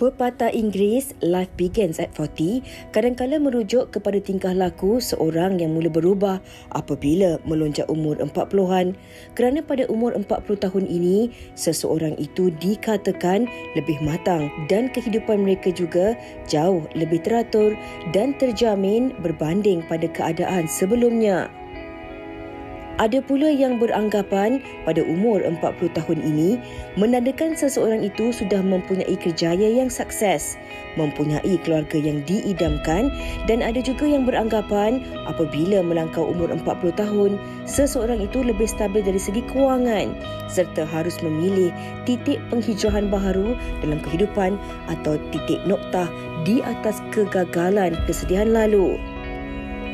Pepatah Inggeris Life Begins at 40 kadang-kala merujuk kepada tingkah laku seorang yang mula berubah apabila melonjak umur 40-an, kerana pada umur 40 tahun ini seseorang itu dikatakan lebih matang dan kehidupan mereka juga jauh lebih teratur dan terjamin berbanding pada keadaan sebelumnya. Ada pula yang beranggapan pada umur 40 tahun ini menandakan seseorang itu sudah mempunyai kerjaya yang sukses, mempunyai keluarga yang diidamkan, dan ada juga yang beranggapan apabila melangkau umur 40 tahun, seseorang itu lebih stabil dari segi kewangan serta harus memilih titik penghijrahan baharu dalam kehidupan atau titik noktah di atas kegagalan kesedihan lalu.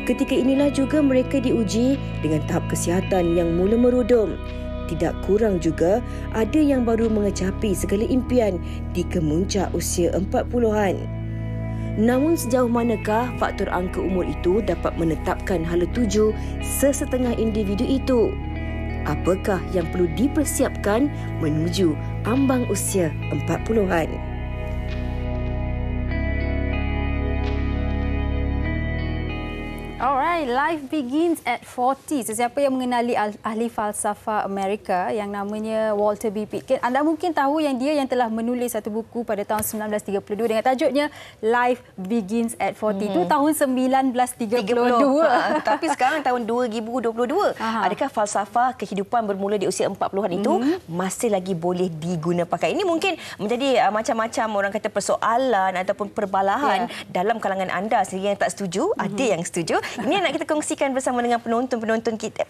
Ketika inilah juga mereka diuji dengan tahap kesihatan yang mula merudum. Tidak kurang juga ada yang baru mengecapi segala impian di kemuncak usia 40-an. Namun sejauh manakah faktor angka umur itu dapat menetapkan hala tuju sesetengah individu itu? Apakah yang perlu dipersiapkan menuju ambang usia 40-an? Alright, life begins at 40. Sesiapa yang mengenali ahli falsafah Amerika yang namanya Walter B. Pitkin, anda mungkin tahu yang dia yang telah menulis satu buku pada tahun 1932 dengan tajuknya Life Begins at 40. Itu tahun 1932. Tapi sekarang tahun 2022. Adakah falsafah kehidupan bermula di usia 40-an itu masih lagi boleh diguna pakai? Ini mungkin menjadi macam-macam orang kata persoalan ataupun perbalahan dalam kalangan anda sendiri yang tak setuju, ada yang setuju. Ini nak kita kongsikan bersama dengan penonton-penonton kita,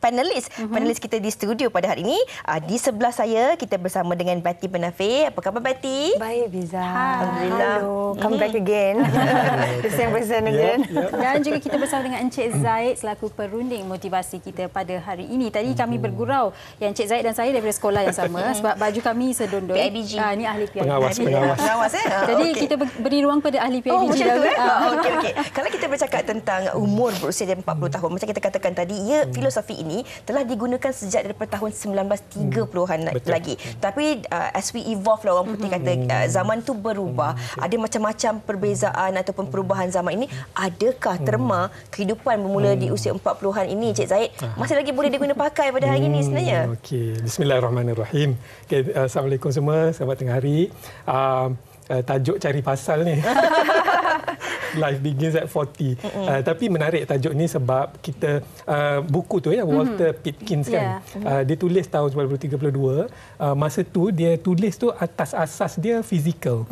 panelis kita di studio pada hari ini. Di sebelah saya kita bersama dengan Bati Penafir. Apa khabar Bati? Baik Biza. Alhamdulillah. Come back again. The same person again. Dan juga kita bersama dengan Encik Zaid selaku perunding motivasi kita pada hari ini. Tadi kami bergurau yang Encik Zaid dan saya daripada sekolah yang sama sebab baju kami sedondol. PIBG. Ini ahli PIBG. Pengawas. Jadi kita beri ruang pada ahli PIBG dahulu. Okey. Kalau kita bercakap tentang umur berusia 40 tahun, macam kita katakan tadi, filosofi ini telah digunakan sejak daripada tahun 1930-an lagi. Tapi as we evolve lah, orang putih kata, zaman tu berubah. Ada macam-macam perbezaan ataupun perubahan zaman ini. Adakah terma kehidupan bermula di usia 40-an ini, Cik Zaid, masih lagi boleh diguna pakai pada hari ini sebenarnya? Okey, bismillahirrahmanirrahim. Okay, Assalamualaikum semua, selamat tengah hari. Tajuk cari pasal ni. Life Begins at 40. Tapi menarik tajuk ni sebab kita buku tu Walter Pitkin kan. Dia tulis tahun 1932. Masa tu dia tulis tu atas asas dia fizikal.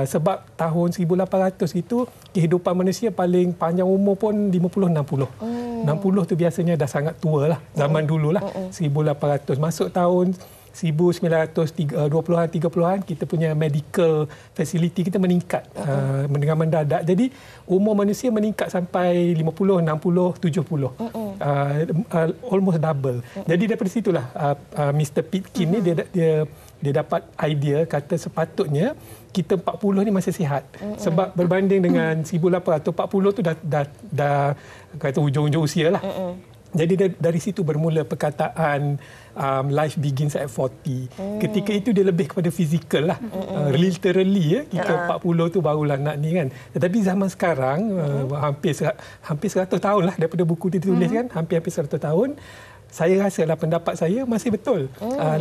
Sebab tahun 1800 itu kehidupan manusia paling panjang umur pun 50-60. 60 tu biasanya dah sangat tua lah. Zaman dululah 1800. Masuk tahun 1920-an, 30-an, kita punya medical facility kita meningkat dengan mendadak. Jadi umur manusia meningkat sampai 50, 60, 70. Almost double. Jadi daripada situlah Mr. Pitkin ni dia dapat idea, kata sepatutnya kita 40 ni masih sihat. Sebab berbanding dengan 1800, 40 tu dah kata hujung-hujung usia lah. Jadi dari situ bermula perkataan life begins at 40. Ketika itu dia lebih kepada fizikal lah. Literally kita 40 tu barulah nak ni kan. Tetapi zaman sekarang hampir 100 tahun lah daripada buku dia ditulis kan. Hampir 100 tahun. Saya rasalah pendapat saya masih betul.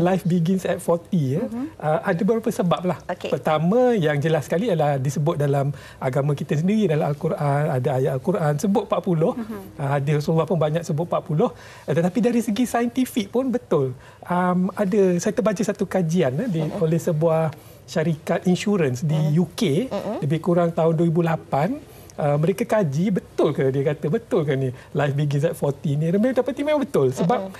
Life begins at 40. Ada beberapa sebab lah. Pertama yang jelas sekali adalah disebut dalam agama kita sendiri, dalam Al-Quran, ada ayat Al-Quran sebut 40. Hadis Rasulullah pun banyak sebut 40. Tetapi dari segi saintifik pun betul. Saya terbaca satu kajian oleh sebuah syarikat insurans di UK lebih kurang tahun 2008. Mereka kaji betul ke, dia kata betul ke ni life begins at 40 ni. Mereka dapati memang betul sebab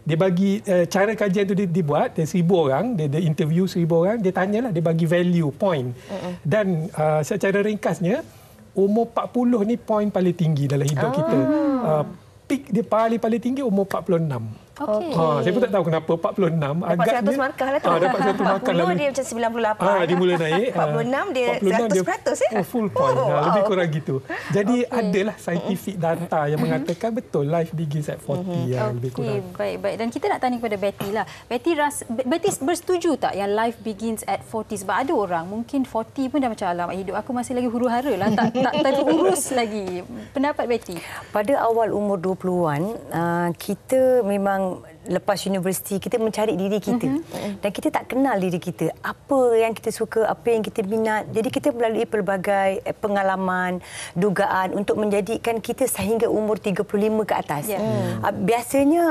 dia bagi cara kajian tu dibuat, dia 1000 orang, dia interview 1000 orang, dia tanyalah, dia bagi value point. Dan secara ringkasnya umur 40 ni point paling tinggi dalam hidup kita. Peak dia paling tinggi umur 46. Okey. Saya pun tak tahu kenapa 46 dapat 100 markah lah tu. Dapat 100 markah 40 dia macam 98. dia mula naik. 46 dia 100% ya. Full point. Lebih kurang gitu. Jadi adalah scientific data yang mengatakan betul life begins at 40 lebih kurang. Baik. Dan kita nak tanya kepada Betty lah. Betty bersetuju tak yang life begins at 40? Sebab ada orang mungkin 40 pun dah macam alamak hidup aku masih lagi huru-hara lah. Tak terurus lagi. Pendapat Betty? Pada awal umur 20-an, kita memang lepas universiti kita mencari diri kita dan kita tak kenal diri kita, apa yang kita suka, apa yang kita minat. Jadi kita melalui pelbagai pengalaman, dugaan untuk menjadikan kita sehingga umur 35 ke atas. Biasanya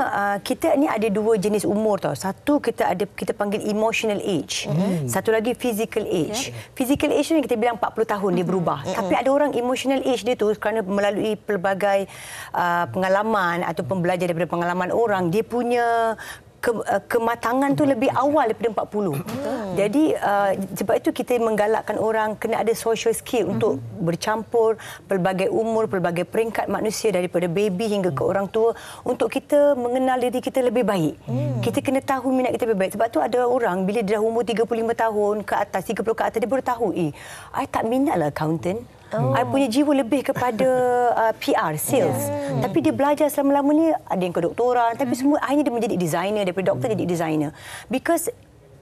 kita ni ada dua jenis umur tau. Satu kita panggil emotional age, satu lagi physical age. Physical age ni kita bilang 40 tahun dia berubah. Tapi ada orang emotional age dia tu kerana melalui pelbagai pengalaman ataupun belajar daripada pengalaman orang, dia punya kematangan tu lebih awal daripada 40. Jadi sebab itu kita menggalakkan orang kena ada social skill untuk bercampur pelbagai umur, pelbagai peringkat manusia daripada baby hingga ke orang tua untuk kita mengenal diri kita lebih baik. Kita kena tahu minat kita lebih baik. Sebab tu ada orang bila dia dah umur 35 tahun ke atas, 30 ke atas, dia baru tahu, I tak minat lah accountant. I punya jiwa lebih kepada PR, sales. Tapi dia belajar selama-lama ni, ada yang kedoktoran, tapi semua akhirnya dia menjadi designer, daripada doktor jadi designer. Because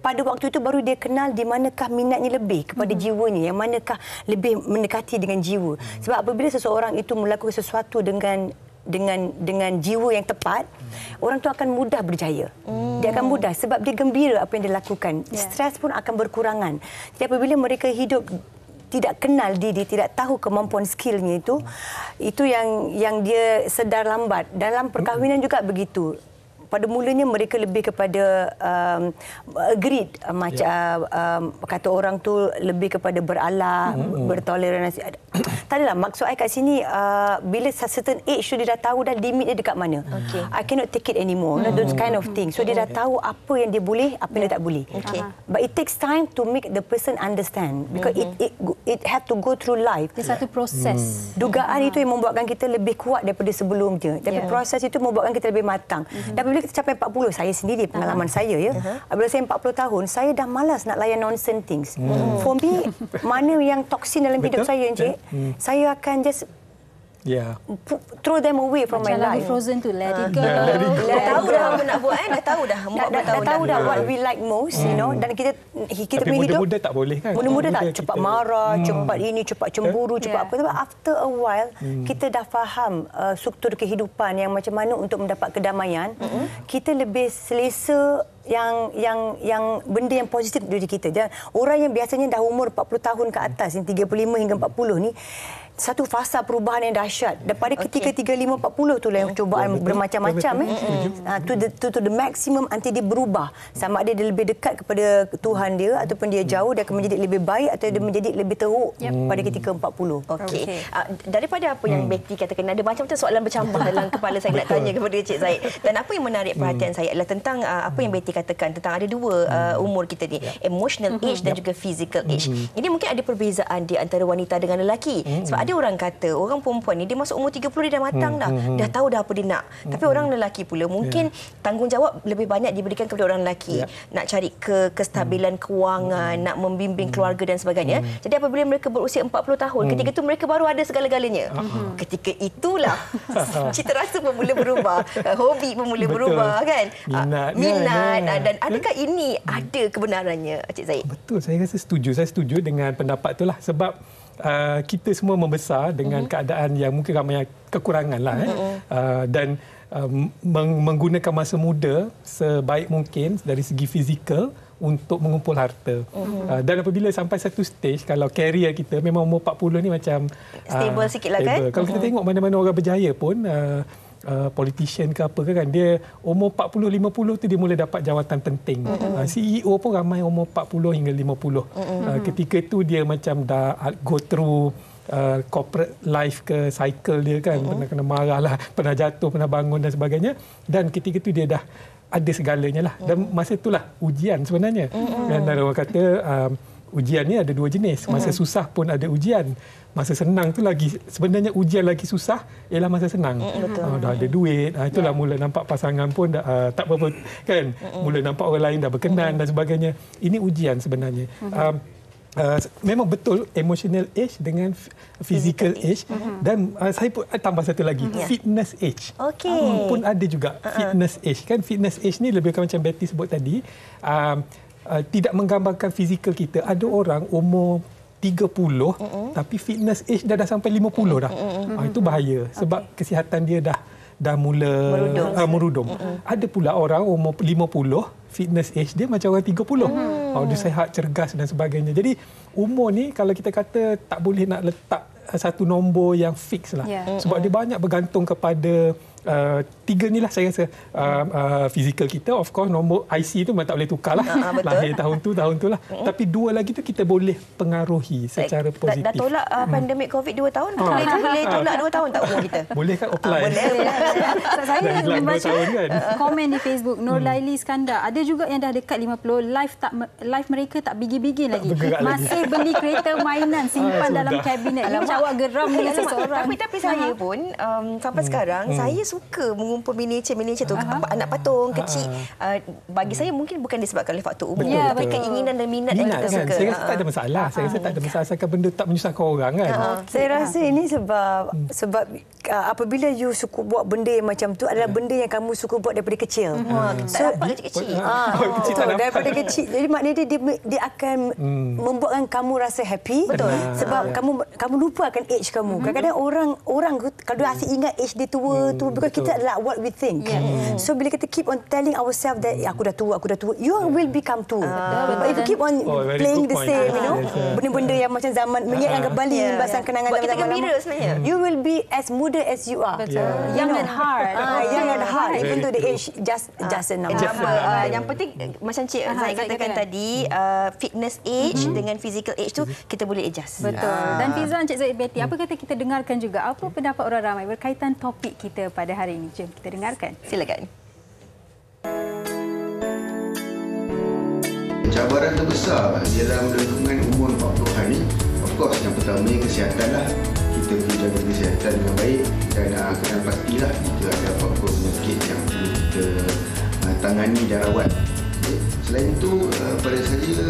pada waktu itu baru dia kenal di manakah minatnya lebih kepada jiwanya, yang manakah lebih mendekati dengan jiwa. Sebab apabila seseorang itu melakukan sesuatu dengan jiwa yang tepat, orang tu akan mudah berjaya. Dia akan mudah sebab dia gembira apa yang dia lakukan. Stres pun akan berkurangan. Jadi apabila mereka hidup tidak kenal diri, tidak tahu kemampuan skillnya itu yang dia sedar lambat. Dalam perkahwinan juga begitu. Pada mulanya mereka lebih kepada agreed, macam kata orang tu lebih kepada beralah, bertoleransi. Tak adalah, maksud saya kat sini bila certain age tu dia dah tahu dah limit dia dekat mana. I cannot take it anymore. Those kind of things. So dia dah tahu apa yang dia boleh, apa yang dia tak boleh. But it takes time to make the person understand because it have to go through life. Dia satu proses. Dugaan itu yang membuatkan kita lebih kuat daripada sebelumnya. Tapi proses itu membuatkan kita lebih matang. Dan bila kita capai 40, saya sendiri pengalaman saya bila saya 40 tahun, saya dah malas nak layan nonsense things. For me, mana yang toksin dalam hidup saya, Encik, saya akan just throw them away from my life. Frozen tu, let it go. Dah tahu dah apa nak buat dah tahu dah. Dah tahu dah what we like most, dan kita tapi punya hidup. Muda-muda tak boleh kan? Muda-muda tak cepat marah, cepat ini, cepat cemburu, cepat apa. Tapi after a while, kita dah faham struktur kehidupan yang macam mana untuk mendapat kedamaian. Kita lebih selesa yang benda yang positif diri kita. Dan orang yang biasanya dah umur 40 tahun ke atas, yang 35 hingga 40 ni, satu fasa perubahan yang dahsyat. Daripada ketika 35-40 tu lah yang cubaan bermacam-macam. To the maximum nanti dia berubah. Sama ada dia lebih dekat kepada Tuhan dia ataupun dia jauh, dia akan menjadi lebih baik atau dia menjadi lebih teruk pada ketika 40. Okey. Daripada apa yang Betty katakan, ada macam-macam soalan bercambah dalam kepala saya nak tanya kepada Encik Zahid. Dan apa yang menarik perhatian saya adalah tentang apa yang Betty katakan tentang ada dua umur kita ni, emotional age dan juga physical age. Ini mungkin ada perbezaan di antara wanita dengan lelaki. Sebab ada orang kata orang perempuan ni dia masuk umur 30 dia dah matang dah tahu dah apa dia nak. Tapi orang lelaki pula mungkin tanggungjawab lebih banyak diberikan kepada orang lelaki. Nak cari kestabilan kewangan, nak membimbing keluarga dan sebagainya. Jadi apabila mereka berusia 40 tahun, ketika itu mereka baru ada segala-galanya. Ketika itulah cita rasa pun mula berubah, hobi pun mula berubah kan. Minat dan adakah ini ada kebenarannya, Encik Zahid? Betul, saya rasa setuju. Saya setuju dengan pendapat itulah sebab kita semua membesar dengan keadaan yang mungkin ramai kekurangan lah dan menggunakan masa muda sebaik mungkin dari segi fizikal untuk mengumpul harta. Dan apabila sampai satu stage, kalau karier kita memang umur 40 ni macam stable sikit lah kan. Kalau kita tengok mana-mana orang berjaya pun, politician ke apa kan, dia umur 40-50 tu dia mula dapat jawatan penting. CEO pun ramai umur 40 hingga 50. Ketika itu dia macam dah go through corporate life ke cycle dia kan, pernah kena marah lah, pernah jatuh, pernah bangun dan sebagainya, dan ketika itu dia dah ada segalanya lah. Dan masa itulah ujian sebenarnya. Dan orang kata ujian ni ada 2 jenis. Masa susah pun ada ujian. Masa senang tu lagi, sebenarnya ujian lagi susah ialah masa senang. Dah ada duit, itulah mula nampak pasangan pun dah, tak apa-apa kan. Mula nampak orang lain dah berkenan dan sebagainya. Ini ujian sebenarnya. Memang betul emotional age dengan physical age dan saya pun tambah satu lagi fitness age. Pun ada juga fitness age kan. Fitness age ni lebih kurang macam Betty sebut tadi, tidak menggambarkan fizikal kita. Ada orang umur 30 tapi fitness age dah sampai 50 dah. Itu bahaya sebab kesihatan dia dah mula merudum. Ada pula orang umur 50 fitness age dia macam orang 30. Dia sihat, cergas dan sebagainya. Jadi umur ni kalau kita kata tak boleh nak letak satu nombor yang fix lah. Sebab dia banyak bergantung kepada 3 ni lah saya rasa. Fizikal kita, of course nombor IC tu memang tak boleh tukar lah. Lahir tahun tu lah. Tapi 2 lagi tu kita boleh pengaruhi secara positif. Dah tolak pandemik COVID 2 tahun. Boleh tolak 2 tahun tak umur kita? Boleh kan apply? Boleh. Saya membaca kan? komen di Facebook Nur Laili Skandar. Ada juga yang dah dekat 50, live mereka tak bigi-bigi lagi. Masih beli kereta mainan simpan dalam kabinet. Macam awak geram dengan seseorang. Tapi saya pun sampai sekarang saya suka mengumpul miniature tu, anak patung kecil. Bagi saya mungkin bukan disebabkan oleh faktor umur, tapi keinginan dan minat yang kita suka. Saya rasa tak ada masalah. Saya rasa tak ada masalah asalkan benda tak menyusahkan orang kan. Saya rasa ini sebab apabila you suka buat benda yang macam tu adalah benda yang kamu suka buat daripada kecil. Tak dapat kecil-kecil. Daripada kecil. Jadi maknanya dia akan membuatkan kamu rasa happy. Betul. Sebab kamu lupa akan age kamu. Kadang-kadang orang kalau dia asyik ingat age dia tua tu, because kita adalah what we think. So bila kita keep on telling ourselves that aku dah tua, you will become tua. But if you keep on playing the same, benda-benda yang macam zaman mengingatkan kembali membahasan kenangan buat kita zaman gembira sebenarnya. You will be as muda as you are. Young at heart. Young at heart. Even though the age just a number. Yang penting macam Cik Zai katakan tadi, fitness age dengan physical age tu kita boleh adjust. Betul. Dan Fizan, Cik Zai, Betty, apa kata kita dengarkan juga apa pendapat orang ramai berkaitan topik kita pada hari ini. Jom kita dengarkan. Silakan. Cabaran terbesar dalam lingkungan umur 40-an ni, of course yang pertama kesihatan lah. Kita perlu jaga kesihatan dengan baik dan kena pastilah jika ada apa-apa penyakit yang perlu kita tangani dan rawat. Selain itu, pada saya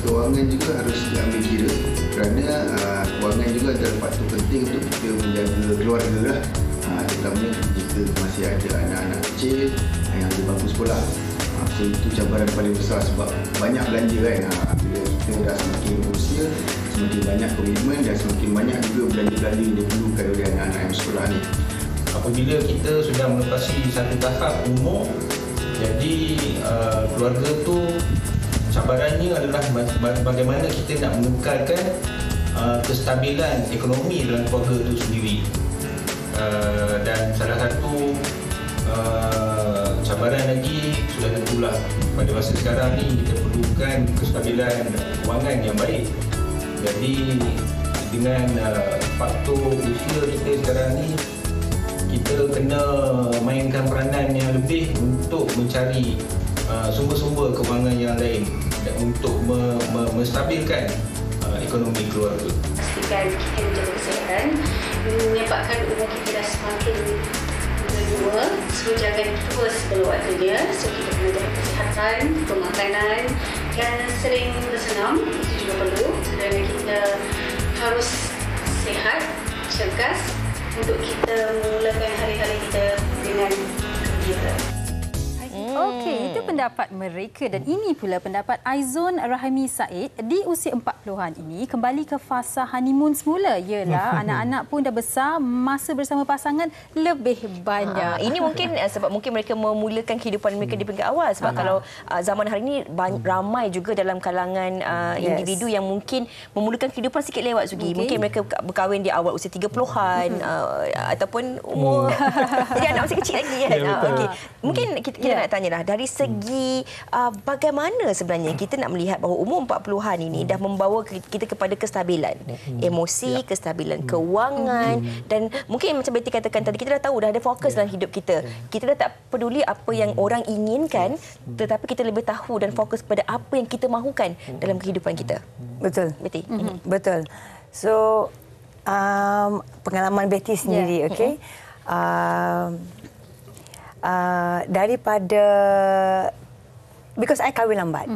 kewangan juga harus diambil kira kerana kewangan juga adalah faktor penting untuk kita menjaga keluarga lah. Terutamanya jika masih ada anak-anak kecil yang ada bangku sekolah. So itu cabaran paling besar sebab banyak belanja kan. Bila kita dah semakin berusia, semakin banyak komitmen dan semakin banyak juga belanja-belanja yang diperlukan oleh anak-anak yang sekolah ni. Apabila kita sudah melepasi satu tahap umur, jadi keluarga tu cabarannya adalah bagaimana kita nak mengekalkan kestabilan ekonomi dalam keluarga itu sendiri. Dan salah satu cabaran lagi sudah tentulah pada masa sekarang ni kita perlukan kestabilan kewangan yang baik. Jadi dengan faktor usia kita sekarang ni, kita kena mainkan peranan yang lebih untuk mencari sumber-sumber kewangan yang lain dan untuk menstabilkan ekonomi keluarga. Pastikan kita menjaga kesihatan, menyebabkan umur kita dah semakin berdua, so jaga tua sebelum waktunya. So kita kena jaga kesihatan, pemakanan dan sering bersenam, itu juga perlu kerana kita harus sihat, cergas untuk kita memulakan hari-hari kita dengan gembira. Okey, itu pendapat mereka dan ini pula pendapat Aizon Rahimi Said. Di usia 40-an ini kembali ke fasa honeymoon semula. Yalah, anak-anak pun dah besar, masa bersama pasangan lebih banyak. Ini mungkin sebab mungkin mereka memulakan kehidupan mereka di peringkat awal. Sebab kalau zaman hari ini ramai juga dalam kalangan individu yang mungkin memulakan kehidupan sikit lewat segi. Mungkin mereka berkahwin di awal usia 30-an ataupun umur jadi anak masih kecil lagi kan. Okey. Mungkin kita nak tanya sebenarnya lah dari segi bagaimana sebenarnya kita nak melihat bahawa umur 40-an ini dah membawa kita kepada kestabilan emosi, kestabilan kewangan dan mungkin macam Betty katakan tadi, kita dah tahu dah ada fokus dalam hidup kita. Kita dah tak peduli apa yang orang inginkan, tetapi kita lebih tahu dan fokus pada apa yang kita mahukan dalam kehidupan kita. Betul. Betty. Betul. So pengalaman Betty sendiri, okey. Daripada because I kahwin lambat.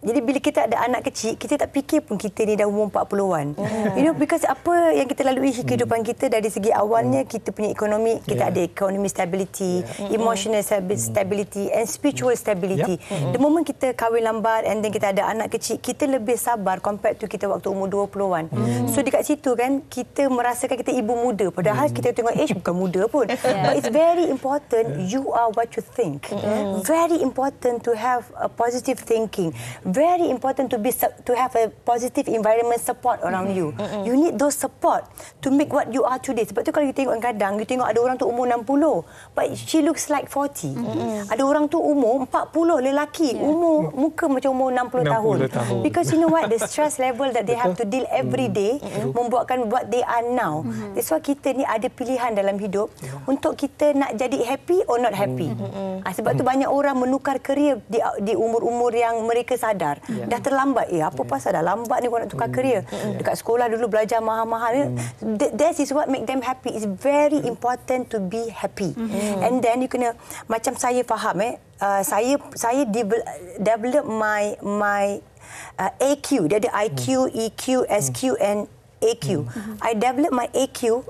Jadi bila kita ada anak kecil, kita tak fikir pun kita ni dah umur 40-an. You know, because apa yang kita lalui kehidupan kita dari segi awalnya kita punya ekonomi, kita ada economic stability, emotional stability and spiritual stability. The moment kita kahwin lambat and then kita ada anak kecil, kita lebih sabar compared to kita waktu umur 20-an. So dekat situ kan kita merasakan kita ibu muda, padahal kita tengok age bukan muda pun. But it's very important you are what you think. Very important to have a positive thinking. Very important to have a positive environment support around you. You need those support to make what you are today. Sebab tu kalau you tengok kadang, you tengok ada orang tu umur 60, but she looks like 40. Ada orang tu umur 40, lelaki, umur muka macam umur 60 tahun. Because you know what, the stress level that they have to deal every day membuatkan what they are now. That's why kita ni ada pilihan dalam hidup untuk kita nak jadi happy or not happy. Sebab tu banyak orang menukar kerjaya di umur-umur yang mereka sadar. Dah terlambat. Apa pasal dah lambat ni kau nak tukar kerjaya? Dekat sekolah dulu belajar mahal-mahal. That is what make them happy. It's very important to be happy. And then you kena, macam saya faham saya develop my AQ. Dia ada IQ, EQ, SQ and AQ. I develop my AQ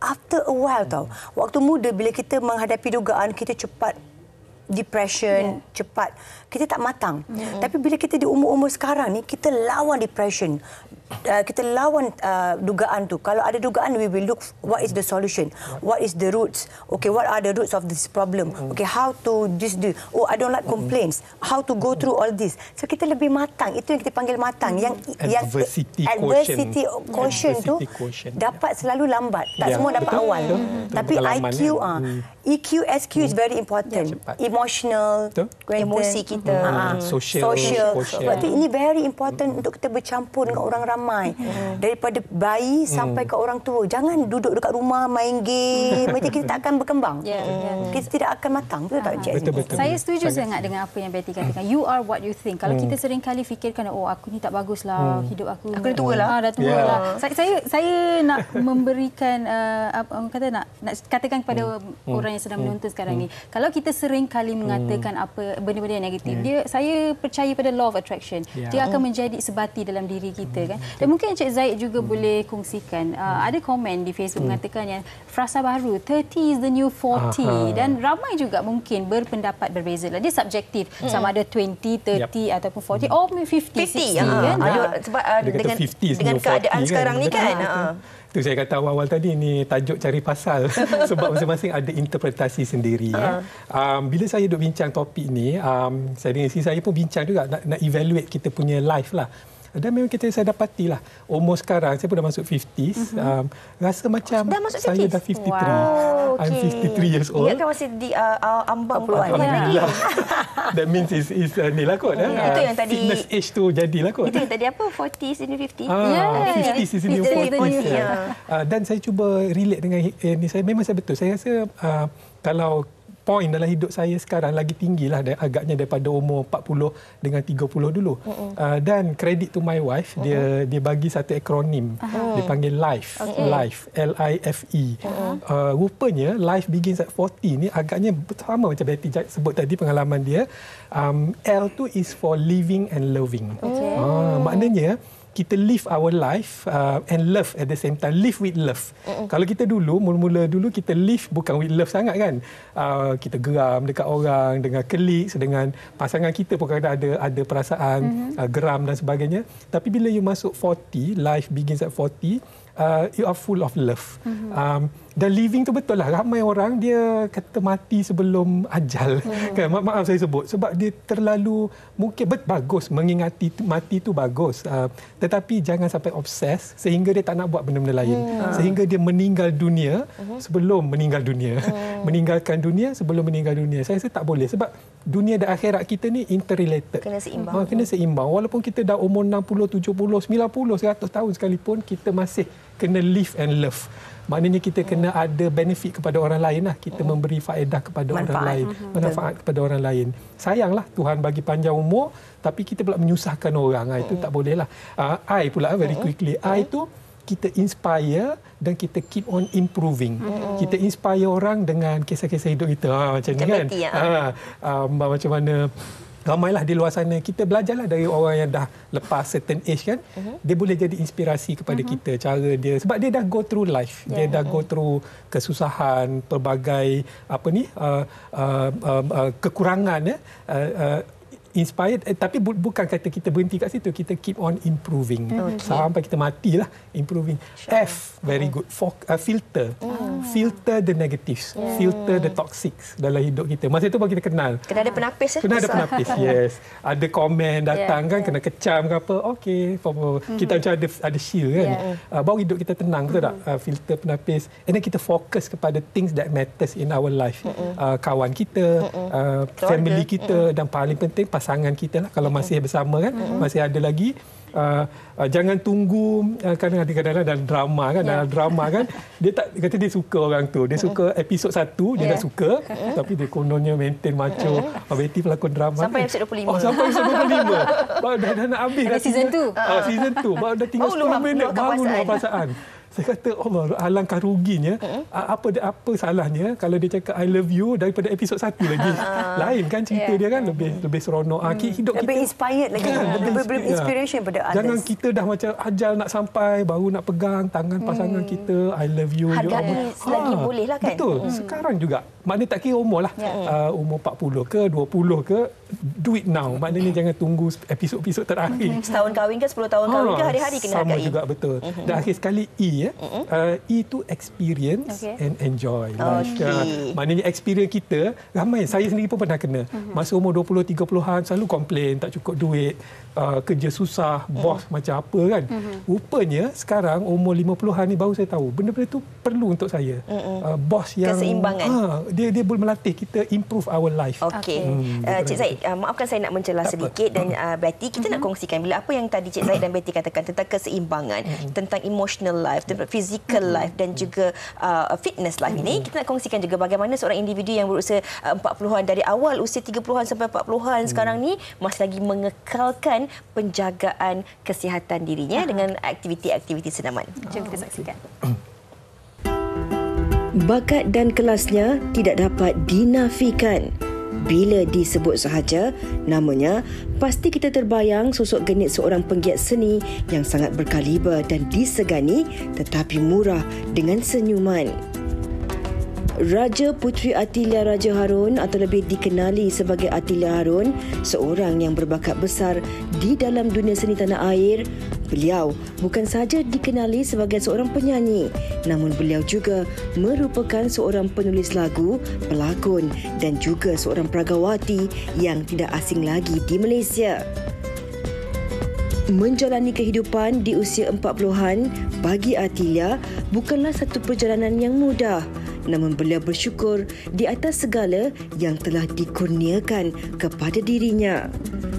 after a while tau. Waktu muda bila kita menghadapi dugaan, kita cepat depression, cepat. Kita tak matang. Tapi bila kita di umur-umur sekarang ni, kita lawan depression. Kita lawan dugaan tu. Kalau ada dugaan, we will look what is the solution. What is the roots. Okay, what are the roots of this problem. Okay, how to do. Oh, I don't like complaints. How to go through all this. So, kita lebih matang. Itu yang kita panggil matang. Adversity quotient tu dapat selalu lambat. Tak semua dapat awal. Tapi IQ, EQ, SQ is very important. Emotional, emosi kita, social. Sebab tu ini very important untuk kita bercampur dengan orang ramai. Daripada bayi sampai ke orang tua. Jangan duduk dekat rumah main game. Macam kita tak akan berkembang. Kita tidak akan matang. Betul tak, Cik? Betul. Saya setuju sangat dengan apa yang Betty katakan. You are what you think. Kalau kita sering kali fikirkan, oh aku ni tak baguslah, hidup aku dah tua lah. Dah tua lah. Saya nak memberikan orang kata nak katakan kepada orang yang sedang menonton sekarang ni. Kalau kita sering kali mengatakan apa benda-benda yang negatif, saya percaya pada law of attraction. Dia akan menjadi sebati dalam diri kita kan. Dan mungkin Encik Zaid juga boleh kongsikan. Ada komen di Facebook mengatakan yang frasa baru 30 is the new 40 dan ramai juga mungkin berpendapat berbeza lah. Dia subjektif. Sama ada 20, 30 ataupun 40 or 50 kan. Sebab dengan keadaan sekarang ni kan. Itu saya kata awal-awal tadi ni tajuk cari pasal sebab masing-masing ada interpretasi sendiri. Bila saya duk bincang topik ni, saya dengan isteri saya pun bincang juga nak evaluate kita punya life lah. Dan memang saya dapatilah umur sekarang saya pun dah masuk 50s, rasa macam saya dah 53. Wow, I'm 53 years old. Ya kan masih di ambang puluhan lagi. That means is ni lah kot. Itu yang tadi fitness age tu jadilah kot. Itu yang tadi apa 40s in 50. 50s is in 40s. Dan saya cuba relate dengan ni, saya memang saya betul. Saya rasa kalau poin dalam hidup saya sekarang lagi tinggilah agaknya daripada umur 40 dengan 30 dulu. Dan credit to my wife, dia bagi satu akronim. Dia panggil LIFE. LIFE, L-I-F-E. Rupanya life begins at 40 ni agaknya sama macam Betty sebut tadi pengalaman dia. L tu is for living and loving. Maknanya kita live our life and love at the same time. Live with love. Kalau kita dulu, mula-mula dulu kita live bukan with love sangat kan. Kita geram dekat orang, dengan colleagues, dengan pasangan kita pun kadang ada perasaan geram dan sebagainya. Tapi bila you masuk 40, life begins at 40, you are full of love. Dan living tu betul lah. Ramai orang dia kata mati sebelum ajal. Kan? Maaf saya sebut. Sebab dia terlalu mungkin bagus mengingati mati tu bagus. Tetapi jangan sampai obses sehingga dia tak nak buat benda-benda lain. Sehingga dia meninggal dunia sebelum meninggal dunia. Meninggalkan dunia sebelum meninggal dunia. Saya rasa tak boleh. Sebab dunia dan akhirat kita ni interrelated. Kena seimbang. Kena seimbang. Walaupun kita dah umur 60, 70, 90, 100 tahun sekalipun, kita masih kena live and love. Maknanya kita kena ada benefit kepada orang lain lah. Kita memberi faedah kepada orang lain. Manfaat kepada orang lain. Sayanglah Tuhan bagi panjang umur, tapi kita pula menyusahkan orang. Itu tak boleh lah. I pula very quickly. I tu kita inspire dan kita keep on improving. Kita inspire orang dengan kisah-kisah hidup kita. Macam ni kan. Macam mana ramailah di luar sana, kita belajarlah dari orang yang dah lepas certain age kan. Dia boleh jadi inspirasi kepada kita, cara dia, sebab dia dah go through life. Dia dah go through kesusahan, pelbagai kekurangan inspired, tapi bukan kata kita berhenti kat situ, kita keep on improving sampai kita matilah improving. F very good, filter the negatives, filter the toxics dalam hidup kita. Masa itu baru kita kenal. Kena ada penapis. Kena ada penapis. Yes, ada komen datang kan, kena kecam ke apa, okey, kita macam ada shield kan. Baru hidup kita tenang, betul tak? Filter penapis, and then kita fokus kepada things that matters in our life. Kawan kita, family kita, dan paling penting pasangan kita lah, kalau masih bersama kan, masih ada lagi. Jangan tunggu, kadang-kadang dalam drama kan, dalam drama kan dia tak kata dia suka orang tu, dia suka episod 1 dia dah suka, tapi dia kononnya maintain macho. Betty pelakon drama sampai episod 25. Sampai episod 25 baru dah nak habis dah season 2. Season 2 baru dah tinggal 10 minit baru luar perasaan. Saya kata, Allah, alangkah ruginya. Apa salahnya kalau dia cakap I love you daripada episod 1 lagi. Lain kan cerita dia kan, lebih seronok. Hidup kita lebih inspired lagi. Lebih inspiration pada others. Jangan kita dah macam ajal nak sampai baru nak pegang tangan pasangan kita, I love you. Hargai selagi boleh lah kan. Betul. Sekarang juga. Maknanya tak kira umur lah. Umur 40 ke 20 ke, do it now. Maknanya jangan tunggu episod-episod terakhir. Setahun kahwin ke 10 tahun kahwin ke, hari-hari kena hargai. Sama juga, betul. Dan akhir sekali E itu experience and enjoy. Maknanya experience kita, ramai, saya sendiri pun pernah kena. Masa umur 20-30-an selalu komplain tak cukup duit, kerja susah, bos macam apa kan. Rupanya sekarang umur 50-an ni baru saya tahu benda-benda tu perlu untuk saya. Bos yang keseimbangan. Dia boleh melatih kita improve our life. Okey. Cik Zaid, maafkan saya nak mencelah sedikit, dan Betty, kita nak kongsikan bila apa yang tadi Cik Zaid dan Betty katakan tentang keseimbangan, tentang emotional life, tentang physical life dan juga fitness life ini, kita nak kongsikan juga bagaimana seorang individu yang berusia 40-an, dari awal usia 30-an sampai 40-an sekarang ni masih lagi mengekalkan penjagaan kesihatan dirinya dengan aktiviti-aktiviti senaman. Jom kita saksikan. Bakat dan kelasnya tidak dapat dinafikan. Bila disebut sahaja namanya, pasti kita terbayang sosok genit seorang penggiat seni yang sangat berkaliber dan disegani tetapi murah dengan senyuman. Raja Puteri Athilia Raja Harun, atau lebih dikenali sebagai Athilia Harun, seorang yang berbakat besar di dalam dunia seni tanah air. Beliau bukan sahaja dikenali sebagai seorang penyanyi, namun beliau juga merupakan seorang penulis lagu, pelakon dan juga seorang peragawati yang tidak asing lagi di Malaysia. Menjalani kehidupan di usia 40-an bagi Athilia bukanlah satu perjalanan yang mudah. Namun beliau bersyukur di atas segala yang telah dikurniakan kepada dirinya.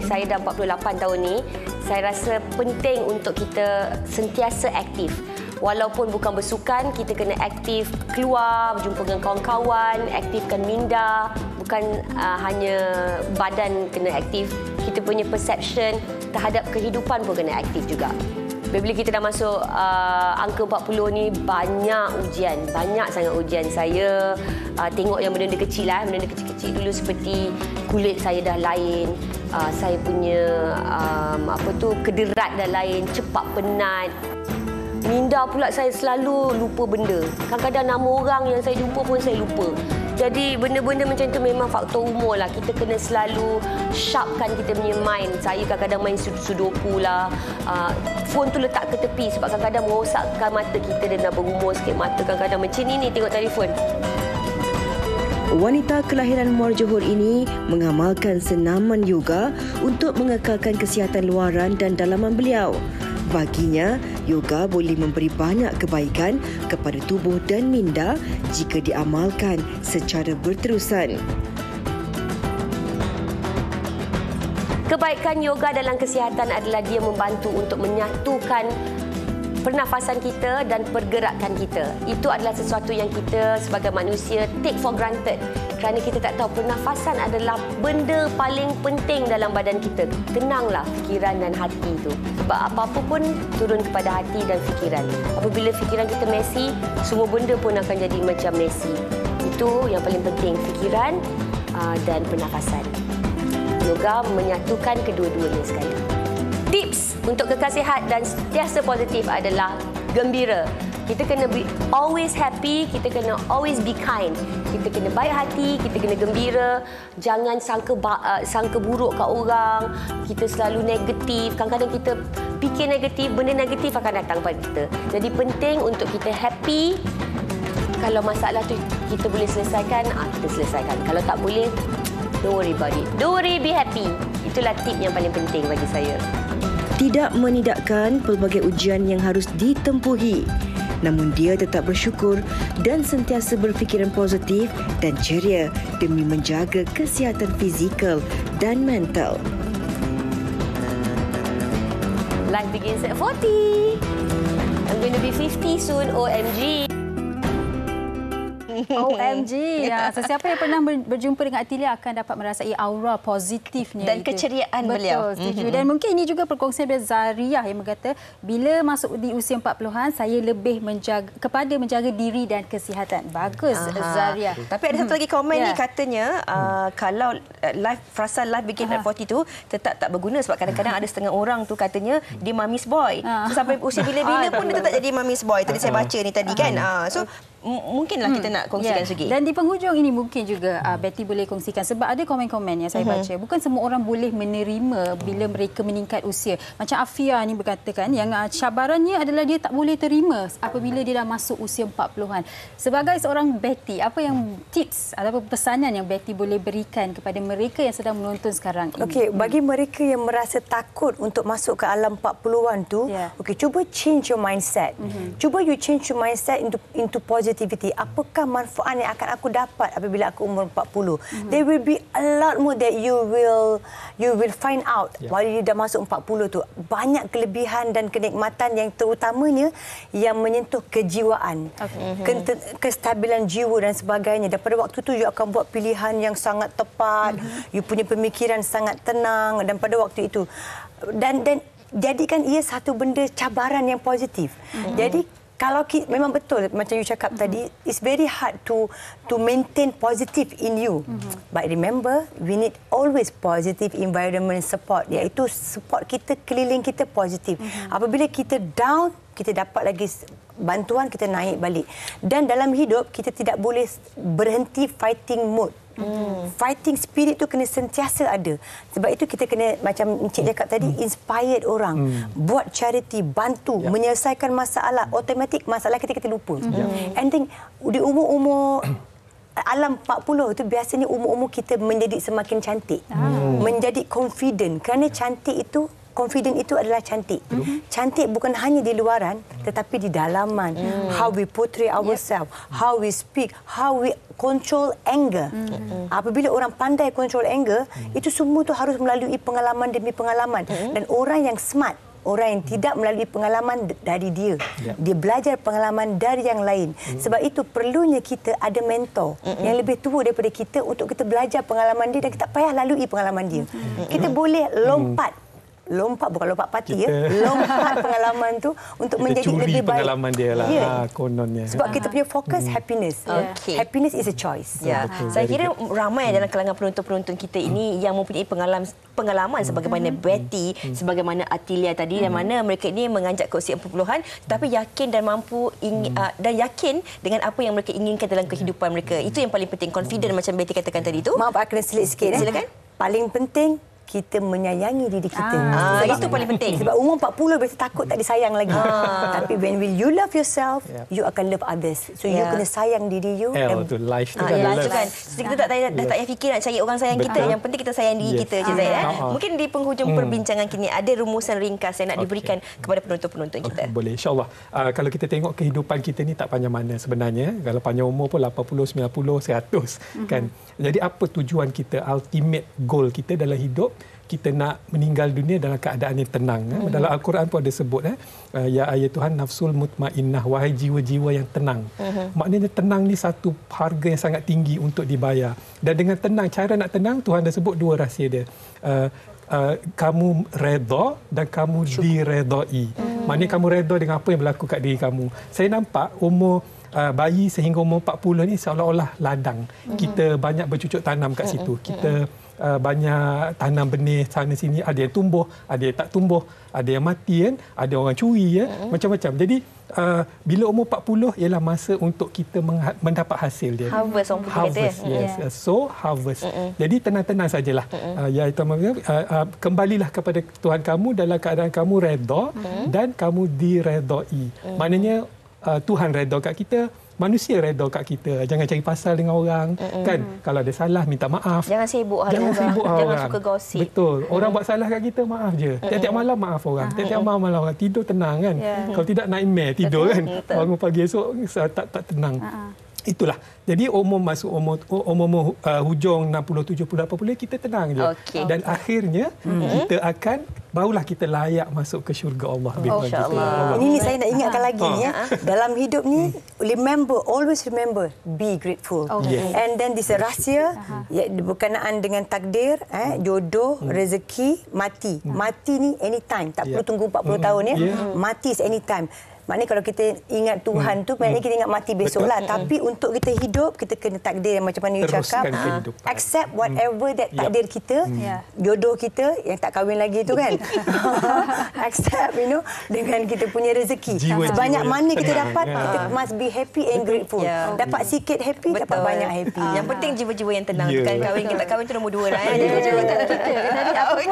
Saya dah 48 tahun ni, saya rasa penting untuk kita sentiasa aktif. Walaupun bukan bersukan, kita kena aktif keluar, berjumpa dengan kawan-kawan, aktifkan minda. Bukan hanya badan kena aktif, kita punya perception terhadap kehidupan pun kena aktif juga. Bila kita dah masuk angka 40 ni, banyak ujian. Banyak sangat ujian. Saya tengok yang benda-benda kecil lah. Benda-benda kecil-kecil dulu seperti kulit saya dah lain. Saya punya kederat dah lain. Cepat penat. Minda pula saya selalu lupa benda. Kadang-kadang nama orang yang saya jumpa pun saya lupa. Jadi benda-benda macam tu memang faktor umur lah. Kita kena selalu sharpkan kita punya mind. Saya kadang-kadang main sudoku lah. Phone tu letak ke tepi sebab kadang-kadang merosakkan mata kita dan dah berumur sikit mata. Kadang-kadang macam ni tengok telefon. Wanita kelahiran Muar Johor ini mengamalkan senaman yoga untuk mengekalkan kesihatan luaran dan dalaman beliau. Baginya, yoga boleh memberi banyak kebaikan kepada tubuh dan minda jika diamalkan secara berterusan. Kebaikan yoga dalam kesihatan adalah dia membantu untuk menyatukan pernafasan kita dan pergerakan kita. Itu adalah sesuatu yang kita sebagai manusia take for granted. Kerana kita tak tahu pernafasan adalah benda paling penting dalam badan kita. Tenanglah fikiran dan hati itu. Sebab apa-apa pun turun kepada hati dan fikiran. Apabila fikiran kita messy, semua benda pun akan jadi macam messy. Itu yang paling penting, fikiran dan pernafasan. Yoga menyatukan kedua-duanya sekali. Tips untuk kekal sihat dan sentiasa positif adalah gembira. Kita kena be always happy, kita kena always be kind. Kita kena baik hati, kita kena gembira. Jangan sangka buruk kat orang. Kita selalu negatif. Kadang-kadang kita fikir negatif, benda negatif akan datang pada kita. Jadi penting untuk kita happy. Kalau masalah tu kita boleh selesaikan, kita selesaikan. Kalau tak boleh, don't worry about it. Don't worry, be happy. Itulah tip yang paling penting bagi saya. Tidak menidakkan pelbagai ujian yang harus ditempuhi. Namun dia tetap bersyukur dan sentiasa berfikiran positif dan ceria demi menjaga kesihatan fizikal dan mental. Life begins at 40. I'm going to be 50 soon, OMG. OMG. Ya, sesiapa yang pernah berjumpa dengan Atilia akan dapat merasai aura positifnya dan keceriaan beliau. Betul, setuju. Dan mungkin ini juga perkongsian dari Zariah yang berkata, bila masuk di usia 40-an, saya lebih menjaga diri dan kesihatan. Bagus, Zariah. Tapi ada satu lagi komen ni katanya, kalau frasa life begin at 40 tu tetap tak berguna sebab kadang-kadang ada setengah orang tu katanya dia mami's boy. So, sampai usia bila-bila pun dia tetap jadi mami's boy. Tadi saya baca ni tadi kan. So mungkinlah kita nak kongsikan sikit. Dan di penghujung ini mungkin juga Betty boleh kongsikan sebab ada komen-komen yang saya baca. Bukan semua orang boleh menerima bila mereka meningkat usia. Macam Afia ni berkatakan yang cabarannya adalah dia tak boleh terima apabila dia dah masuk usia 40-an. Sebagai seorang Betty, apa yang tips atau pesanan yang Betty boleh berikan kepada mereka yang sedang menonton sekarang ini? Okey, bagi mereka yang merasa takut untuk masuk ke alam 40-an tu, cuba change your mindset. Cuba you change your mindset into positivity. Apakah manfaat yang akan aku dapat apabila aku umur 40? There will be a lot more that you will find out while you dah masuk 40 tu. Banyak kelebihan dan kenikmatan yang terutamanya yang menyentuh kejiwaan, kestabilan jiwa dan sebagainya. Dan pada waktu tu you akan buat pilihan yang sangat tepat. You punya pemikiran sangat tenang dan pada waktu itu dan jadikan ia satu benda cabaran yang positif. Jadi kalau memang betul macam you cakap tadi, it's very hard to maintain positive in you. But remember, we need always positive environment support, iaitu support kita, keliling kita positif. Apabila kita down, kita dapat lagi bantuan, kita naik balik. Dan dalam hidup, kita tidak boleh berhenti fighting mode. Fighting spirit tu kena sentiasa ada. Sebab itu kita kena, macam Encik cakap tadi, inspired orang. Buat charity, bantu, menyelesaikan masalah. Automatik masalah kita lupa. And then di umur-umur alam 40 tu biasanya umur-umur kita menjadi semakin cantik. Menjadi confident. Kerana cantik itu, confident itu adalah cantik. Cantik bukan hanya di luaran tetapi di dalaman. How we portray ourselves, how we speak, how we control anger. Apabila orang pandai control anger, itu semua tu harus melalui pengalaman demi pengalaman. Dan orang yang smart, orang yang tidak melalui pengalaman dari dia. Dia belajar pengalaman dari yang lain. Sebab itu perlunya kita ada mentor yang lebih tua daripada kita untuk kita belajar pengalaman dia dan kita tak payah lalui pengalaman dia. Kita boleh lompat bukan lompat parti lompat pengalaman tu untuk menjadi lebih baik. Pengalaman dia lah kononnya. Sebab kita punya fokus happiness. Happiness is a choice. Saya kira ramai dalam kalangan penonton-penonton kita ini yang mempunyai pengalaman sebagaimana Betty, sebagaimana Atilia tadi, dan mana mereka ini menganjak ke usia 40-an tetapi yakin dan mampu dan yakin dengan apa yang mereka inginkan dalam kehidupan mereka. Itu yang paling penting, confident macam Betty katakan tadi tu. Maaf, aku kena selit sikit. Silakan. Paling penting kita menyayangi diri kita. Itu paling penting. Sebab umur 40 biasa takut tak disayang lagi. Tapi when you love yourself, you akan love others. So you kena sayang diri you. Tu life tu kan. Kita tak payah fikir nak cari orang sayang kita. Yang penting kita sayang diri kita je. Mungkin di penghujung perbincangan kini ada rumusan ringkas yang nak diberikan kepada penonton-penonton kita. Boleh, insyaAllah. Kalau kita tengok kehidupan kita ni tak panjang mana sebenarnya. Kalau panjang umur pun 80, 90, 100 kan. Jadi apa tujuan kita, ultimate goal kita dalam hidup? Kita nak meninggal dunia dalam keadaan yang tenang. Dalam Al-Quran pun ada sebut, ya ayat Tuhan nafsul mutmainnah, wahai jiwa-jiwa yang tenang. Maknanya tenang ni satu harga yang sangat tinggi untuk dibayar. Dan dengan tenang, cara nak tenang, Tuhan dah sebut dua rahsia dia. Kamu redha dan kamu diredai. Maknanya kamu redha dengan apa yang berlaku kat diri kamu. Saya nampak umur bayi sehingga umur 40 ni seolah-olah ladang. Kita banyak bercucuk tanam kat situ. Kita banyak tanam benih sana sini, ada yang tumbuh, ada yang tak tumbuh, ada yang mati kan, ada orang curi macam-macam. Jadi bila umur 40 ialah masa untuk kita mendapat hasil dia. Harvest orang putih kata. Yes. So harvest. Jadi tenang-tenang sajalah. Ya itu kembalilah kepada Tuhan kamu dalam keadaan kamu redha dan kamu diredai. Maknanya Tuhan redha kat kita, manusia redha kat kita. Jangan cari pasal dengan orang kan. Kalau ada salah minta maaf. Jangan sibuk orang. Jangan suka gosip. Betul. Orang buat salah kat kita, maaf je. Tiap-tiap malam maaf orang. Tiap-tiap malam orang tidur tenang kan. Kalau tidak nightmare tidur kan. Bangun pagi esok tak tenang. Itulah. Jadi umur hujung 60, 70, 80 kita tenang je. Dan akhirnya kita akan barulah kita layak masuk ke syurga Allah. Ini saya nak ingatkan lagi dalam hidup ni, always remember be grateful. And then this rahsia berkenaan dengan takdir, jodoh, rezeki, mati. Mati ni anytime, tak perlu tunggu 40 tahun Mati is anytime. Maknanya kalau kita ingat Tuhan tu, maknanya kita ingat mati besok lah. Tapi untuk kita hidup, kita kena takdir yang macam mana you cakap. Accept whatever that takdir kita, jodoh kita yang tak kahwin lagi tu kan. Accept, dengan kita punya rezeki. Sebanyak mana kita dapat, kita must be happy and grateful. Dapat sikit happy, dapat banyak happy. Yang penting jiwa-jiwa yang tenang. Kan kahwin, kita kahwin tu nombor 2 lah. Jiwa-jiwa tak kita. Jadi apa pun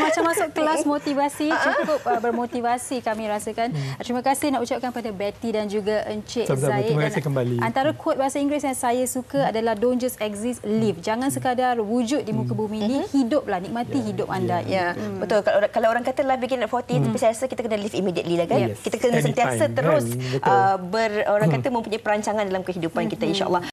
macam masuk kelas motivasi, cukup bermotivasi kami rasakan. Terima kasih nak ucapkan pada Betty dan juga Encik Zaid. Terima kasih kembali. Antara quote bahasa Inggeris yang saya suka adalah don't just exist, live. Jangan sekadar wujud di muka bumi ini, hiduplah, nikmati hidup anda. Betul. Kalau orang kata life begin at 40, tapi saya rasa kita kena live immediately lah kan. Kita kena sentiasa terus orang kata mempunyai perancangan dalam kehidupan kita, insya-Allah.